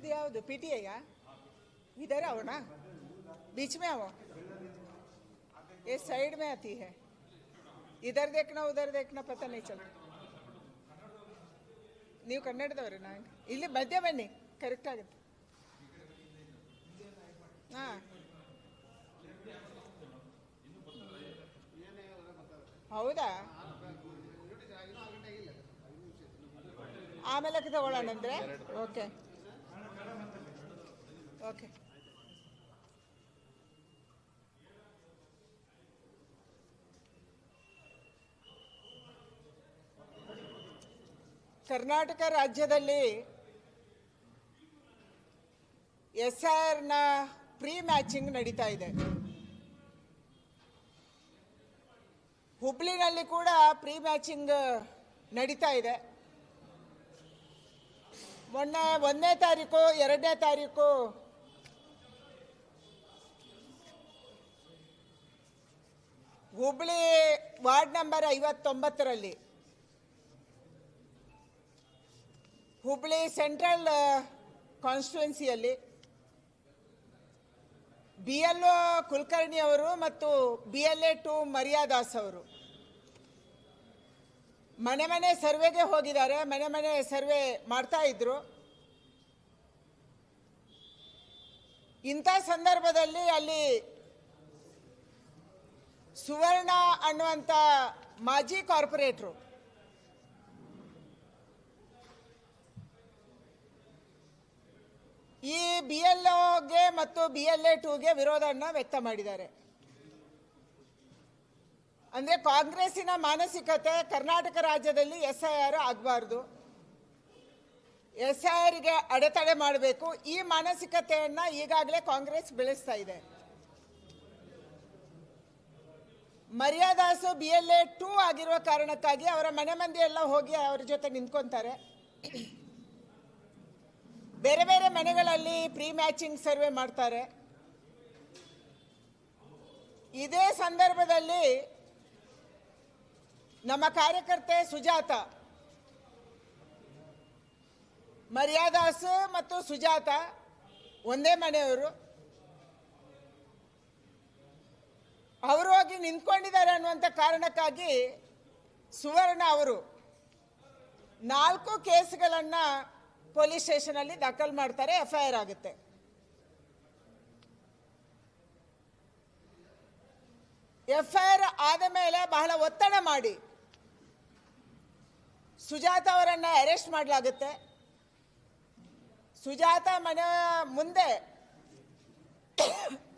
ಇದು ಯಾವುದು पीटीआई या इधर आओ ना बीच में आओ ये साइड में आती है इधर देखना उधर देखना पता नहीं चलता ನೀವು ಕನ್ನಡದವರೇನಾ ಇಲ್ಲಿ ಮಧ್ಯ ಬನ್ನಿ ಕರೆಕ್ಟ್ ಆಗುತ್ತೆ ಹಾಂ ಹೌದಾ ಆಮೇಲೆ ತಗೊಳ್ಳೋಣ ಅಂದರೆ ಓಕೆ ಓಕೆ ಕರ್ನಾಟಕ ರಾಜ್ಯದಲ್ಲಿ ಎಸ್ಐಆರ್ನ ಪ್ರೀ ಮ್ಯಾಚಿಂಗ್ ನಡೀತಾ ಇದೆ. ಹುಬ್ಳಿನಲ್ಲಿ ಕೂಡ ಪ್ರೀ ಮ್ಯಾಚಿಂಗ್ ನಡೀತಾ ಇದೆ. ಮೊನ್ನೆ 1ನೇ ತಾರೀಕು 2ನೇ ತಾರೀಕು ಹುಬ್ಳಿ ವಾರ್ಡ್ ನಂಬರ್ 59ರಲ್ಲಿ ಹುಬ್ಳಿ ಸೆಂಟ್ರಲ್ ಕಾನ್ಸ್ಟಿಟ್ಯೂನ್ಸಿಯಲ್ಲಿ BLO ಕುಲಕರ್ಣಿ ಅವರು ಮತ್ತು BLA 2 ಮರ್ಯಾದಾಸ್ ಅವರು ಮನೆ ಮನೆ ಸರ್ವೆಗೆ ಹೋಗಿದ್ದಾರೆ. ಮನೆ ಮನೆ ಸರ್ವೆ ಮಾಡ್ತಾ ಇದ್ರು. ಇಂಥ ಸಂದರ್ಭದಲ್ಲಿ ಅಲ್ಲಿ ಸುವರ್ಣ ಅನ್ನುವಂಥ ಮಾಜಿ ಕಾರ್ಪೊರೇಟ್ರು ಈ BLOಗೆ ಮತ್ತು BLA 2ಗೆ ವಿರೋಧವನ್ನು ವ್ಯಕ್ತ ಮಾಡಿದ್ದಾರೆ. ಅಂದರೆ ಕಾಂಗ್ರೆಸ್ಸಿನ ಮಾನಸಿಕತೆ ಕರ್ನಾಟಕ ರಾಜ್ಯದಲ್ಲಿ SIR ಆಗಬಾರ್ದು, SIRಗೆ ಅಡೆತಡೆ ಮಾಡಬೇಕು. ಈ ಮಾನಸಿಕತೆಯನ್ನು ಈಗಾಗಲೇ ಕಾಂಗ್ರೆಸ್ ಬೆಳೆಸ್ತಾ ಇದೆ. ಮರ್ಯಾದಾಸು BLA 2 ಆಗಿರುವ ಕಾರಣಕ್ಕಾಗಿ ಅವರ ಮನೆ ಮಂದಿ ಎಲ್ಲ ಹೋಗಿ ಅವರ ಜೊತೆ ನಿಂತ್ಕೊಂತಾರೆ. ಬೇರೆ ಬೇರೆ ಮನೆಗಳಲ್ಲಿ ಪ್ರೀ ಮ್ಯಾಚಿಂಗ್ ಸರ್ವೆ ಮಾಡ್ತಾರೆ. ಇದೇ ಸಂದರ್ಭದಲ್ಲಿ ನಮ್ಮ ಕಾರ್ಯಕರ್ತೆ ಸುಜಾತ, ಮರ್ಯಾದಾಸ್ ಮತ್ತು ಸುಜಾತ ಒಂದೇ ಮನೆಯವರು, ಅವರು ಹೋಗಿ ನಿಂತ್ಕೊಂಡಿದ್ದಾರೆ ಅನ್ನುವಂಥ ಕಾರಣಕ್ಕಾಗಿ ಸುವರ್ಣ ಅವರು 4 ಕೇಸ್ಗಳನ್ನು ಪೊಲೀಸ್ ಸ್ಟೇಷನಲ್ಲಿ ದಾಖಲು ಮಾಡ್ತಾರೆ. FIR ಆಗುತ್ತೆ. FIR ಆದ ಮೇಲೆ ಬಹಳ ಒತ್ತಡ ಮಾಡಿ ಸುಜಾತ ಅವರನ್ನು ಅರೆಸ್ಟ್ ಮಾಡಲಾಗುತ್ತೆ. ಸುಜಾತ ಮನೆ ಮುಂದೆ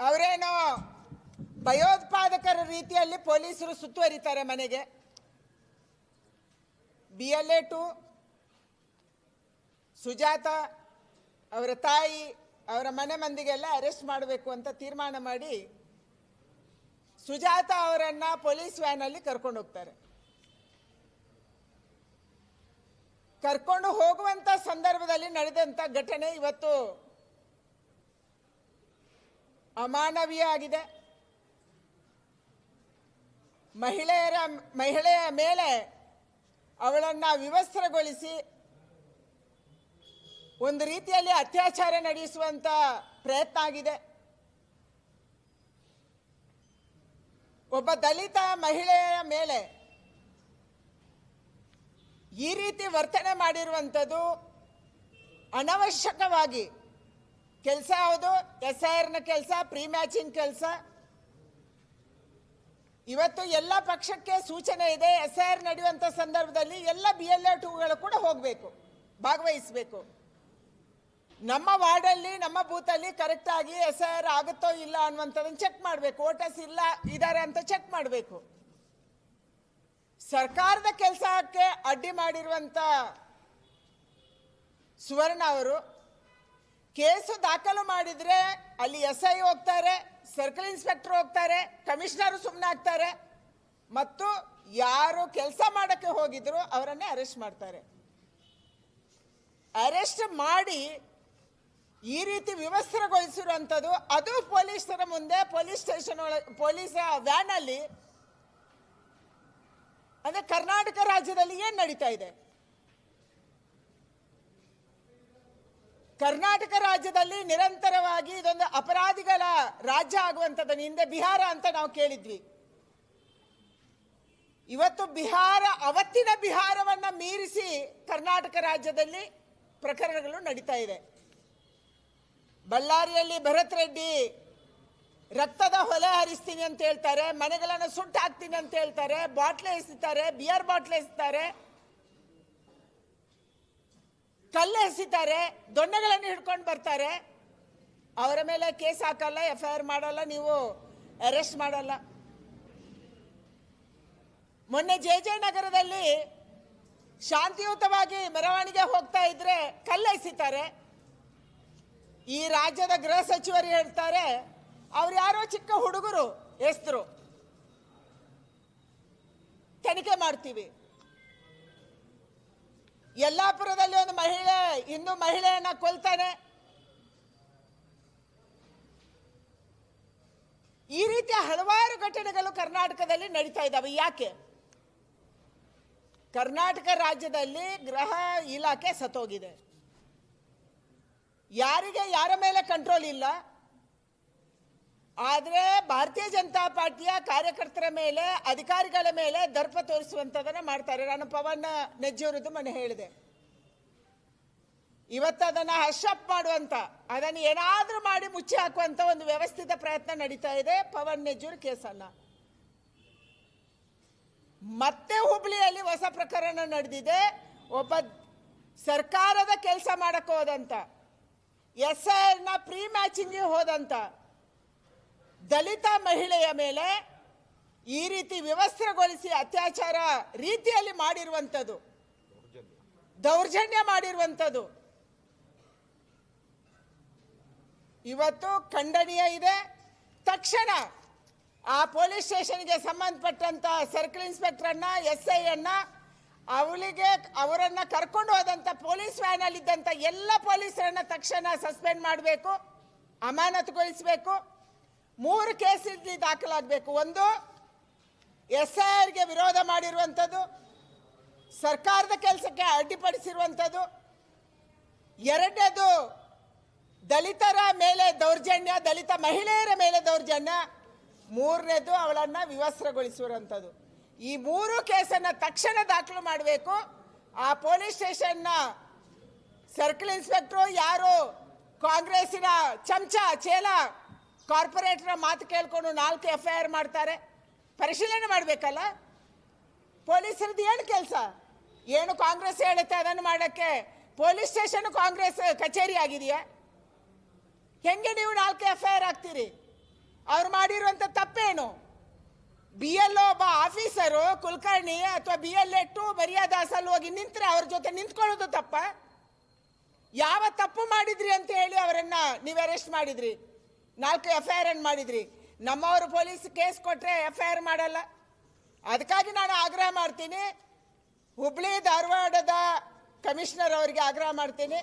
ಅವರೇನೋ ಭಯೋತ್ಪಾದಕರ ರೀತಿಯಲ್ಲಿ ಪೊಲೀಸರು ಸುತ್ತುವರಿತಾರೆ ಮನೆಗೆ. BLA 2 ಸುಜಾತ ಅವರ ತಾಯಿ ಅವರ ಮನೆ ಮಂದಿಗೆಲ್ಲ ಅರೆಸ್ಟ್ ಮಾಡಬೇಕು ಅಂತ ತೀರ್ಮಾನ ಮಾಡಿ ಸುಜಾತ ಅವರನ್ನು ಪೊಲೀಸ್ ವ್ಯಾನಲ್ಲಿ ಕರ್ಕೊಂಡು ಹೋಗ್ತಾರೆ. ಕರ್ಕೊಂಡು ಹೋಗುವಂಥ ಸಂದರ್ಭದಲ್ಲಿ ನಡೆದಂಥ ಘಟನೆ ಇವತ್ತು ಅಮಾನವೀಯ ಆಗಿದೆ. ಮಹಿಳೆಯ ಮೇಲೆ ಅವಳನ್ನು ವಿವಸ್ತ್ರಗೊಳಿಸಿ ಒಂದು ರೀತಿಯಲ್ಲಿ ಅತ್ಯಾಚಾರ ನಡೆಸುವಂತ ಪ್ರಯತ್ನ ಆಗಿದೆ. ಒಬ್ಬ ದಲಿತ ಮಹಿಳೆಯ ಮೇಲೆ ಈ ರೀತಿ ವರ್ತನೆ ಮಾಡಿರುವಂಥದ್ದು ಅನವಶ್ಯಕವಾಗಿ ಕೆಲಸ. ಯಾವುದು SIRನ ಕೆಲಸ, ಪ್ರೀ ಮ್ಯಾಚಿಂಗ್ ಕೆಲಸ. ಇವತ್ತು ಎಲ್ಲ ಪಕ್ಷಕ್ಕೆ ಸೂಚನೆ ಇದೆ, SIR ನಡೆಯುವಂಥ ಸಂದರ್ಭದಲ್ಲಿ ಎಲ್ಲ BLA 2ಗಳು ಕೂಡ ಹೋಗಬೇಕು, ಭಾಗವಹಿಸಬೇಕು. ನಮ್ಮ ವಾರ್ಡಲ್ಲಿ ನಮ್ಮ ಬೂತಲ್ಲಿ ಕರೆಕ್ಟಾಗಿ SIR ಆಗುತ್ತೋ ಇಲ್ಲ ಅನ್ನುವಂಥದ್ದನ್ನು ಚೆಕ್ ಮಾಡಬೇಕು. ವೋಟರ್ಸ್ ಇದ್ದಾರೆ ಅಂತ ಚೆಕ್ ಮಾಡಬೇಕು. ಸರ್ಕಾರದ ಕೆಲಸಕ್ಕೆ ಅಡ್ಡಿ ಮಾಡಿರುವಂಥ ಸುವರ್ಣ ಅವರು ಕೇಸು ದಾಖಲು ಮಾಡಿದರೆ ಅಲ್ಲಿ SI ಹೋಗ್ತಾರೆ, ಸರ್ಕಲ್ ಇನ್ಸ್ಪೆಕ್ಟರ್ ಹೋಗ್ತಾರೆ, ಕಮಿಷನರು ಸುಮ್ಮನೆ ಆಗ್ತಾರೆ, ಮತ್ತು ಯಾರು ಕೆಲಸ ಮಾಡೋಕ್ಕೆ ಹೋಗಿದ್ರು ಅವರನ್ನೇ ಅರೆಸ್ಟ್ ಮಾಡ್ತಾರೆ. ಅರೆಸ್ಟ್ ಮಾಡಿ ಈ ರೀತಿ ವಿವಸ್ತ್ರಗೊಳಿಸಿರುವಂಥದ್ದು, ಅದು ಪೊಲೀಸರ ಮುಂದೆ ಪೊಲೀಸ್ ಸ್ಟೇಷನ್ ಒಳಗೆ ಪೊಲೀಸ್ ವ್ಯಾನಲ್ಲಿ. ಅಂದರೆ ಕರ್ನಾಟಕ ರಾಜ್ಯದಲ್ಲಿ ಏನು ನಡೀತಾ ಇದೆ? ಕರ್ನಾಟಕ ರಾಜ್ಯದಲ್ಲಿ ನಿರಂತರವಾಗಿ ಇದೊಂದು ಅಪರಾಧಿಗಳ ರಾಜ್ಯ ಆಗುವಂಥದ್ದನ್ನು ಹಿಂದೆ ಬಿಹಾರ ಅಂತ ನಾವು ಕೇಳಿದ್ವಿ. ಇವತ್ತು ಬಿಹಾರ, ಅವತ್ತಿನ ಬಿಹಾರವನ್ನ ಮೀರಿಸಿ ಕರ್ನಾಟಕ ರಾಜ್ಯದಲ್ಲಿ ಪ್ರಕರಣಗಳು ನಡೀತಾ ಇದೆ. ಬಳ್ಳಾರಿಯಲ್ಲಿ ಭರತ್ ರೆಡ್ಡಿ ರಕ್ತದ ಹೊಲೆ ಹರಿಸ್ತೀನಿ ಅಂತ ಹೇಳ್ತಾರೆ, ಮನೆಗಳನ್ನು ಸುಟ್ಟು ಹಾಕ್ತೀನಿ ಅಂತ ಹೇಳ್ತಾರೆ, ಬಾಟ್ಲೆ ಎಸಿತಾರೆ, ಬಿಯರ್ ಬಾಟ್ಲೆ ಎಸಿತಾರೆ, ಕಲ್ಲು ಎಸಿತಾರೆ, ದೊಣ್ಣೆಗಳನ್ನು ಹಿಡ್ಕೊಂಡು ಬರ್ತಾರೆ. ಅವರ ಮೇಲೆ ಕೇಸ್ ಹಾಕಲ್ಲ, FIR ಮಾಡಲ್ಲ, ನೀವು ಅರೆಸ್ಟ್ ಮಾಡಲ್ಲ. ಮೊನ್ನೆ JJ ನಗರದಲ್ಲಿ ಶಾಂತಿಯುತವಾಗಿ ಮೆರವಣಿಗೆ ಹೋಗ್ತಾ ಇದ್ರೆ ಕಲ್ಲು ಎಸಿತಾರೆ. ಈ ರಾಜ್ಯದ ಗೃಹ ಸಚಿವರು ಹೇಳ್ತಾರೆ ಅವ್ರು ಯಾರೋ ಚಿಕ್ಕ ಹುಡುಗರು ಎಸ್ತರು, ತನಿಖೆ ಮಾಡ್ತೀವಿ. ಯಲ್ಲಾಪುರದಲ್ಲಿ ಒಂದು ಮಹಿಳೆ, ಹಿಂದೂ ಮಹಿಳೆಯನ್ನ ಕೊಲ್ತಾನೆ. ಈ ರೀತಿಯ ಹಲವಾರು ಘಟನೆಗಳು ಕರ್ನಾಟಕದಲ್ಲಿ ನಡೀತಾ ಇದ್ದಾವೆ. ಯಾಕೆ? ಕರ್ನಾಟಕ ರಾಜ್ಯದಲ್ಲಿ ಗೃಹ ಇಲಾಖೆ ಸತ್ತೋಗಿದೆ. ಯಾರಿಗೆ ಯಾರ ಮೇಲೆ ಕಂಟ್ರೋಲ್ ಇಲ್ಲ. ಆದರೆ ಭಾರತೀಯ ಜನತಾ ಪಾರ್ಟಿಯ ಕಾರ್ಯಕರ್ತರ ಮೇಲೆ, ಅಧಿಕಾರಿಗಳ ಮೇಲೆ ದರ್ಪ ತೋರಿಸುವಂಥದ್ದನ್ನು ಮಾಡ್ತಾರೆ. ನಾನು ಪವನ್ ನೆಜ್ಜೂರದ್ದು ಮನೆ ಹೇಳಿದೆ. ಇವತ್ತು ಅದನ್ನು ಹಶ್ಅಪ್ ಮಾಡುವಂತ, ಅದನ್ನು ಏನಾದರೂ ಮಾಡಿ ಮುಚ್ಚಿ ಹಾಕುವಂತ ಒಂದು ವ್ಯವಸ್ಥಿತ ಪ್ರಯತ್ನ ನಡೀತಾ ಇದೆ ಪವನ್ ನೆಜ್ಜೂರ್ ಕೇಸನ್ನ. ಮತ್ತೆ ಹುಬ್ಳಿಯಲ್ಲಿ ಹೊಸ ಪ್ರಕರಣ ನಡೆದಿದೆ. ಒಬ್ಬ ಸರ್ಕಾರದ ಕೆಲಸ ಮಾಡಕ್ಕೆ ಹೋದಂತ, SIR ನ ಪ್ರೀ ಮ್ಯಾಚಿಂಗ್ಗೆ ಹೋದಂತ ದಲಿತ ಮಹಿಳೆಯ ಮೇಲೆ ಈ ರೀತಿ ವಿವಸ್ತ್ರಗೊಳಿಸಿ ಅತ್ಯಾಚಾರ ರೀತಿಯಲ್ಲಿ ಮಾಡಿರುವಂಥದ್ದು, ದೌರ್ಜನ್ಯ ಮಾಡಿರುವಂಥದ್ದು ಇವತ್ತು ಖಂಡನೀಯ ಇದೆ. ತಕ್ಷಣ ಆ ಪೊಲೀಸ್ ಸ್ಟೇಷನ್ಗೆ ಸಂಬಂಧಪಟ್ಟಂತ ಸರ್ಕಲ್ ಇನ್ಸ್ಪೆಕ್ಟರ್ ಅನ್ನ, SI ಅನ್ನ, ಅವರನ್ನ ಕರ್ಕೊಂಡು ಹೋದಂತ ಪೊಲೀಸ್ ವ್ಯಾನ್ ಅಲ್ಲಿ ಇದ್ದಂತ ಎಲ್ಲ ಪೊಲೀಸರನ್ನ ತಕ್ಷಣ ಸಸ್ಪೆಂಡ್ ಮಾಡಬೇಕು, ಅಮಾನತುಗೊಳಿಸಬೇಕು. 3 ಕೇಸ್ ಇಲ್ಲಿ ದಾಖಲಾಗಬೇಕು. ಒಂದು, SIR ಗೆ ವಿರೋಧ ಮಾಡಿರುವಂಥದ್ದು, ಸರ್ಕಾರದ ಕೆಲಸಕ್ಕೆ ಅಡ್ಡಿಪಡಿಸಿರುವಂಥದ್ದು. ಎರಡನೇದು, ದಲಿತರ ಮೇಲೆ ದೌರ್ಜನ್ಯ, ದಲಿತ ಮಹಿಳೆಯರ ಮೇಲೆ ದೌರ್ಜನ್ಯ. ಮೂರನೇದು, ಅವಳನ್ನ ವಿವಸ್ತ್ರಗೊಳಿಸಿರುವಂಥದ್ದು. ಈ 3 ಕೇಸನ್ನ ತಕ್ಷಣ ದಾಖಲು ಮಾಡಬೇಕು. ಆ ಪೊಲೀಸ್ ಸ್ಟೇಷನ್ನ ಸರ್ಕಲ್ ಇನ್ಸ್ಪೆಕ್ಟರ್ ಯಾರು ಕಾಂಗ್ರೆಸ್ಸಿನ ಚಮಚ ಚೇಲ ಕಾರ್ಪೊರೇಟರ್ ಮಾತು ಕೇಳ್ಕೊಂಡು 4 FIR ಮಾಡ್ತಾರೆ. ಪರಿಶೀಲನೆ ಮಾಡಬೇಕಲ್ಲ ಪೊಲೀಸರದ್ದು. ಏನು ಕೆಲಸ? ಏನು ಕಾಂಗ್ರೆಸ್ ಹೇಳುತ್ತೆ ಅದನ್ನು ಮಾಡಕ್ಕೆ ಪೊಲೀಸ್ ಸ್ಟೇಷನ್ ಕಾಂಗ್ರೆಸ್ ಕಚೇರಿ ಆಗಿದೆಯಾ? ಹೆಂಗೆ ನೀವು 4 FIR ಹಾಕ್ತೀರಿ? ಅವ್ರು ಮಾಡಿರುವಂತ ತಪ್ಪೇನು? BLO ಒಬ್ಬ ಆಫೀಸರು, ಕುಲಕರ್ಣಿ ಅಥವಾ BLA 2 ಮರ್ಯಾದಾಸಲ್ಲಿ ಹೋಗಿ ನಿಂತ್ರೆ ಅವ್ರ ಜೊತೆ ನಿಂತ್ಕೊಳ್ಳೋದು ತಪ್ಪ? ಯಾವ ತಪ್ಪು ಮಾಡಿದ್ರಿ ಅಂತ ಹೇಳಿ ಅವರನ್ನ ನೀವು ಅರೆಸ್ಟ್ ಮಾಡಿದ್ರಿ, 4 FIR ಮಾಡಿದ್ರಿ. ನಮ್ಮವರು ಪೊಲೀಸ್ ಕೇಸ್ ಕೊಟ್ರೆ FIR ಮಾಡಲ್ಲ. ಅದಕ್ಕಾಗಿ ನಾನು ಆಗ್ರಹ ಮಾಡ್ತೀನಿ, ಹುಬ್ಳಿ ಧಾರವಾಡದ ಕಮಿಷನರ್ ಅವರಿಗೆ ಆಗ್ರಹ ಮಾಡ್ತೀನಿ,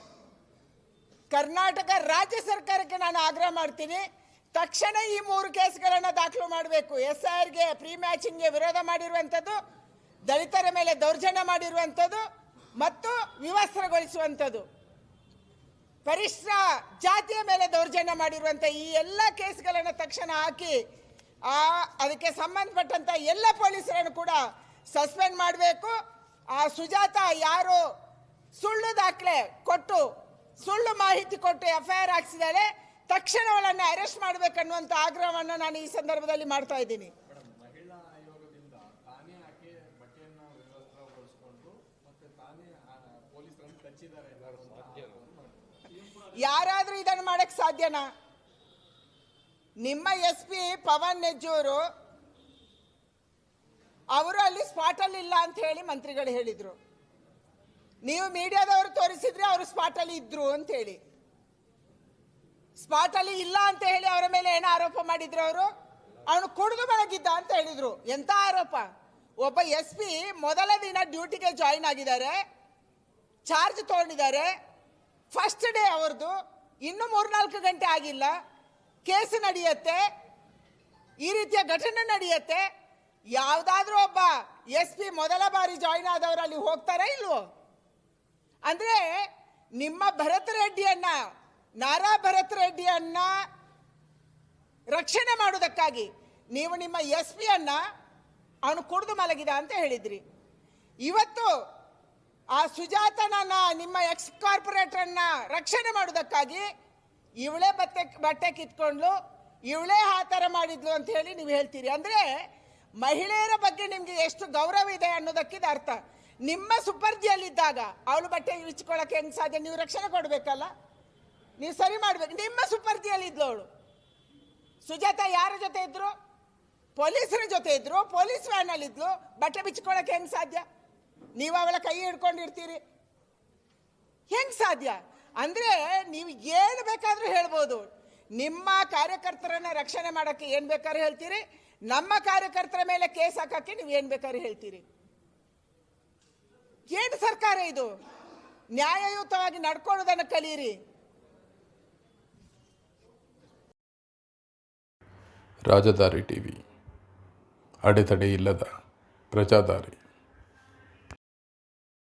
ಕರ್ನಾಟಕ ರಾಜ್ಯ ಸರ್ಕಾರಕ್ಕೆ ನಾನು ಆಗ್ರಹ ಮಾಡ್ತೀನಿ, ತಕ್ಷಣ ಈ 3 ಕೇಸ್ಗಳನ್ನು ದಾಖಲು ಮಾಡಬೇಕು. SIR ಗೆ ಪ್ರೀ ಮ್ಯಾಚಿಂಗ್ಗೆ ವಿರೋಧ ಮಾಡಿರುವಂಥದ್ದು, ದಲಿತರ ಮೇಲೆ ದೌರ್ಜನ್ಯ ಮಾಡಿರುವಂಥದ್ದು ಮತ್ತು ವಿವಸ್ತ್ರಗೊಳಿಸುವಂಥದ್ದು, ಪರಿಷ್ಠ ಜಾತಿಯ ಮೇಲೆ ದೌರ್ಜನ್ಯ ಮಾಡಿರುವಂಥ ಈ ಎಲ್ಲ ಕೇಸ್ಗಳನ್ನು ತಕ್ಷಣ ಹಾಕಿ ಅದಕ್ಕೆ ಸಂಬಂಧಪಟ್ಟಂತ ಎಲ್ಲ ಪೊಲೀಸರನ್ನು ಕೂಡ ಸಸ್ಪೆಂಡ್ ಮಾಡಬೇಕು. ಆ ಸುಜಾತ ಯಾರು ಸುಳ್ಳು ದಾಖಲೆ ಕೊಟ್ಟು, ಸುಳ್ಳು ಮಾಹಿತಿ ಕೊಟ್ಟು FIR ಹಾಕಿಸಿದಾಳೆ, ತಕ್ಷಣ ಅವಳನ್ನು ಅರೆಸ್ಟ್ ಮಾಡಬೇಕನ್ನುವಂತ ಆಗ್ರಹವನ್ನು ನಾನು ಈ ಸಂದರ್ಭದಲ್ಲಿ ಮಾಡ್ತಾ ಇದ್ದೀನಿ. ಮಹಿಳಾ ಆಯೋಗದಿಂದ ತಾನೇ ಆಕೆ ಬಟ್ಟೆಯನ್ನ ವ್ಯವಸ್ಥೆಗೊಳಿಸಿಕೊಂಡು ಮತ್ತೆ ತಾನೇ ಪೊಲೀಸರನ್ನು ಕಚ್ಚಿದ್ದಾರೆ. ಯಾರಾದ್ರೂ ಇದನ್ನು ಮಾಡಕ್ ಸಾಧ್ಯನಾ? ನಿಮ್ಮ SP ಪವನ್ ನೆಜ್ಜೂರು ಅವರು ಅಲ್ಲಿ ಸ್ಪಾಟ್ ಅಲ್ಲಿ ಇಲ್ಲ ಅಂತ ಹೇಳಿ ಮಂತ್ರಿಗಳು ಹೇಳಿದ್ರು. ನೀವು ಮೀಡಿಯಾದವರು ತೋರಿಸಿದ್ರೆ ಅವರು ಸ್ಪಾಟ್ ಅಲ್ಲಿ ಇದ್ರು ಅಂತ ಹೇಳಿ. ಸ್ಪಾಟ್ ಅಲ್ಲಿ ಇಲ್ಲ ಅಂತ ಹೇಳಿ ಅವರ ಮೇಲೆ ಏನು ಆರೋಪ ಮಾಡಿದ್ರು? ಅವನು ಕುಡಿದು ಮಲಗಿದ್ದ ಅಂತ ಹೇಳಿದ್ರು. ಎಂತ ಆರೋಪ? ಒಬ್ಬ SP ಮೊದಲ ದಿನ ಡ್ಯೂಟಿಗೆ ಜಾಯಿನ್ ಆಗಿದ್ದಾರೆ, ಚಾರ್ಜ್ ತಗೊಂಡಿದ್ದಾರೆ, ಫಸ್ಟ್ ಡೇ ಅವ್ರದ್ದು, ಇನ್ನು 3-4 ಗಂಟೆ ಆಗಿಲ್ಲ, ಕೇಸ್ ನಡೆಯುತ್ತೆ, ಈ ರೀತಿಯ ಘಟನೆ ನಡೆಯುತ್ತೆ. ಯಾವುದಾದ್ರೂ ಒಬ್ಬ SP ಮೊದಲ ಬಾರಿ ಜಾಯಿನ್ ಆದವರು ಅಲ್ಲಿ ಹೋಗ್ತಾರಾ ಇಲ್ವೋ? ಅಂದ್ರೆ ನಿಮ್ಮ ಭರತ್ ರೆಡ್ಡಿಯನ್ನ, ನಾರಾ ಭರತ್ ರೆಡ್ಡಿಯನ್ನ ರಕ್ಷಣೆ ಮಾಡುವುದಕ್ಕಾಗಿ ನೀವು ನಿಮ್ಮ SP ಅನ್ನ ಅವನು ಕುಡಿದು ಮಲಗಿದ ಅಂತ ಹೇಳಿದ್ರಿ. ಇವತ್ತು ಆ ಸುಜಾತನನ್ನ, ನಿಮ್ಮ ಎಕ್ಸ್ ಕಾರ್ಪೊರೇಟರ್ನ ರಕ್ಷಣೆ ಮಾಡುವುದಕ್ಕಾಗಿ ಇವಳೇ ಬಟ್ಟೆ ಕಿತ್ಕೊಂಡ್ಲು, ಇವಳೇ ಆ ಥರ ಮಾಡಿದ್ಲು ಅಂತ ಹೇಳಿ ನೀವು ಹೇಳ್ತೀರಿ. ಅಂದರೆ ಮಹಿಳೆಯರ ಬಗ್ಗೆ ನಿಮಗೆ ಎಷ್ಟು ಗೌರವ ಇದೆ ಅನ್ನೋದಕ್ಕಿದ ಅರ್ಥ. ನಿಮ್ಮ ಸುಪರ್ದಿಯಲ್ಲಿದ್ದಾಗ ಅವಳು ಬಟ್ಟೆ ಇಚ್ಕೊಳ್ಳೋಕೆ ಹೆಂಗೆ ಸಾಧ್ಯ? ನೀವು ರಕ್ಷಣೆ ಕೊಡಬೇಕಲ್ಲ, ನೀವು ಸರಿ ಮಾಡಬೇಕು. ನಿಮ್ಮ ಸುಪರ್ದಿಯಲ್ಲಿದ್ಲು ಅವಳು. ಸುಜಾತ ಯಾರ ಜೊತೆ ಇದ್ರು? ಪೊಲೀಸರ ಜೊತೆ ಇದ್ರು, ಪೊಲೀಸ್ ವ್ಯಾನಲ್ಲಿ ಇದ್ಲು. ಬಟ್ಟೆ ಬಿಚ್ಕೊಳ್ಳೋಕೆ ಹೆಂಗೆ ಸಾಧ್ಯ? ನೀವು ಅವಳ ಕೈ ಹಿಡ್ಕೊಂಡಿರ್ತೀರಿ, ಹೆಂಗೆ ಸಾಧ್ಯ? ಅಂದರೆ ನೀವು ಏನು ಬೇಕಾದರೂ ಹೇಳ್ಬೋದು. ನಿಮ್ಮ ಕಾರ್ಯಕರ್ತರನ್ನ ರಕ್ಷಣೆ ಮಾಡೋಕ್ಕೆ ಏನು ಬೇಕಾದ್ರೂ ಹೇಳ್ತೀರಿ, ನಮ್ಮ ಕಾರ್ಯಕರ್ತರ ಮೇಲೆ ಕೇಸ್ ಹಾಕಕ್ಕೆ ನೀವು ಏನು ಬೇಕಾದ್ರೂ ಹೇಳ್ತೀರಿ. ಏನು ಸರ್ಕಾರ ಇದು? ನ್ಯಾಯಯುತವಾಗಿ ನಡ್ಕೊಳ್ಳೋದನ್ನು ಕಲೀರಿ. ರಾಜಧಾರಿ ಟಿವಿ, ಅಡೆತಡೆ ಇಲ್ಲದ ಪ್ರಜಾದಾರಿ.